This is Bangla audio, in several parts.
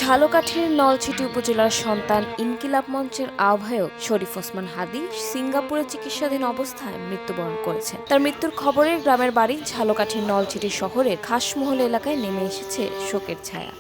ঝালকাঠির নলছিটি উপজেলার সন্তান ইনকিলাব মঞ্চের আহ্বায়ক শরীফ ওসমান হাদী সিঙ্গাপুরে চিকিৎসাধীন অবস্থায় মৃত্যুবরণ করেছেন। তার মৃত্যুর খবরে গ্রামের বাড়ি ঝালকাঠির নলছিটি শহরের খাসমহল এলাকায় নেমে এসেছে শোকের ছায়া।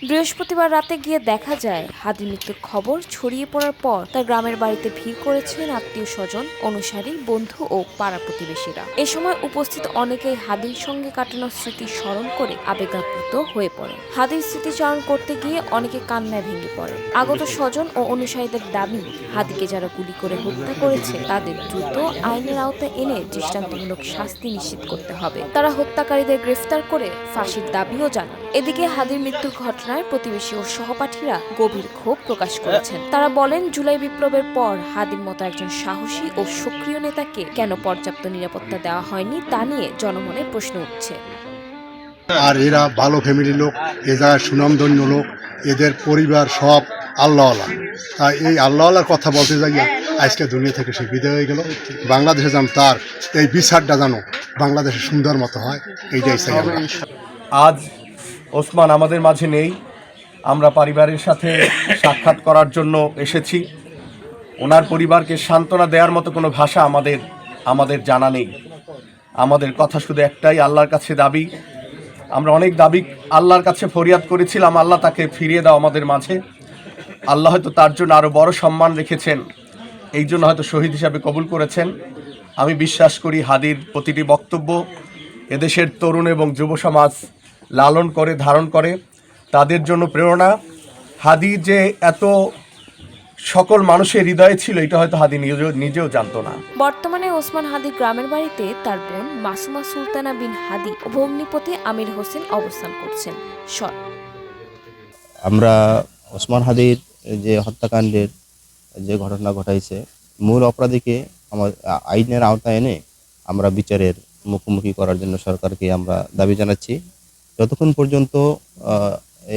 বৃহস্পতিবার রাতে গিয়ে দেখা যায় হাদীর মৃত্যুর খবর ছড়িয়ে পড়ার পর তার গ্রামের বাড়িতে ভিড় করেছেন আত্মীয় স্বজন, অনুসারী, বন্ধু ও পাড়া প্রতিবেশীরা। এ সময় উপস্থিত অনেকেই হাদীর সঙ্গে কাটানো স্মৃতি স্মরণ করে আবেগাপ্লুত হয়ে পড়ে। হাদীর স্মৃতিচারণ করতে গিয়ে অনেকে কান্নায় ভেঙে পড়ে। আগত স্বজন ও অনুসারীদের দাবি, হাদীকে যারা গুলি করে হত্যা করেছে তাদের দ্রুত আইনের আওতায় এনে দৃষ্টান্তমূলক শাস্তি নিশ্চিত করতে হবে। তারা হত্যাকারীদের গ্রেফতার করে ফাঁসির দাবিও জানান। এদিকে হাদীর মৃত্যুর ঘটনায় প্রতিবেশী ও সহপাঠীরা গভীর ক্ষোভ প্রকাশ করেছেন। তারা বলেন, জুলাই বিপ্লবের পর হাদীর মতো একজন সাহসী ও সক্রিয় নেতাকে কেন পর্যাপ্ত নিরাপত্তা দেওয়া হয়নি তা নিয়ে জনমনে প্রশ্ন উঠছে। আর এরা ভালো ফ্যামিলির লোক, এ জায়গায় সুনামধন্য লোক, এদের পরিবার সব আল্লাহওয়ালা। তাই এই আল্লাহওয়ালার কথা বলতে যাই আজকে দুনিয়া থেকে সে বিদায় হয়ে গেল। বাংলাদেশে যেন তার এই বিচারটা জানো বাংলাদেশে সুন্দর মতো হয়, এইটাই চাই আমরা। আজ ওসমান আমাদের মাঝে নেই, আমরা পরিবারের সাথে সাক্ষাৎ করার জন্য এসেছি। ওনার পরিবারকে সান্ত্বনা দেওয়ার মতো কোনো ভাষা আমাদের জানা নেই। আমাদের কথা শুধু একটাই, আল্লাহর কাছে দাবি। আমরা অনেক দাবি আল্লাহর কাছে ফরিয়াদ করেছিলাম, আল্লাহ তাকে ফিরিয়ে দাও আমাদের মাঝে। আল্লাহ হয়তো তার জন্য আরও বড় সম্মান রেখেছেন, এই জন্য হয়তো শহীদ হিসাবে কবুল করেছেন। আমি বিশ্বাস করি হাদীর প্রতিটি বক্তব্য এদেশের তরুণ এবং যুব সমাজ লালন করে, ধারণ করে, তাদের জন্য প্রেরণা। হাদী যে এত সকল মানুষের হৃদয়ে ছিল এটা হয়তো হাদী নিজেও জানতো না। বর্তমানে ওসমান হাদীর গ্রামের বাড়িতে তার বোন মাসুমা সুলতানা বিন হাদী ও ভগ্নিপতি আমির হোসেন অবস্থান করছেন। আমরা ওসমান হাদীর যে হত্যাকাণ্ডের যে ঘটনা ঘটাইছে, মূল অপরাধীকে আইনের আওতায় এনে আমরা বিচারের মুখোমুখি করার জন্য সরকারকে আমরা দাবি জানাচ্ছি। যতক্ষণ পর্যন্ত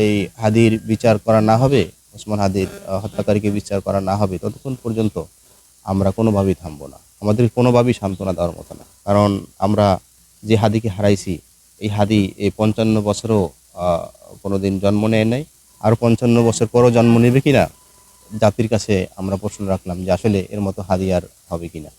এই হাদীর বিচার করা না হবে, ওসমান হাদীর হত্যাকারীকে বিচার করা না হবে, ততক্ষণ পর্যন্ত আমরা কোনোভাবেই থামবো না। আমাদের কোনোভাবেই সান্ত্বনা দেওয়ার মতো না। কারণ আমরা যে হাদীকে হারাইছি, এই হাদী এই 55 বছরও কোনোদিন জন্ম নেয় নাই, আর 55 বছর পরও জন্ম নেবে কিনা জাতির কাছে আমরা প্রশ্ন রাখলাম যে আসলে এর মতো হাদী আর হবে কিনা।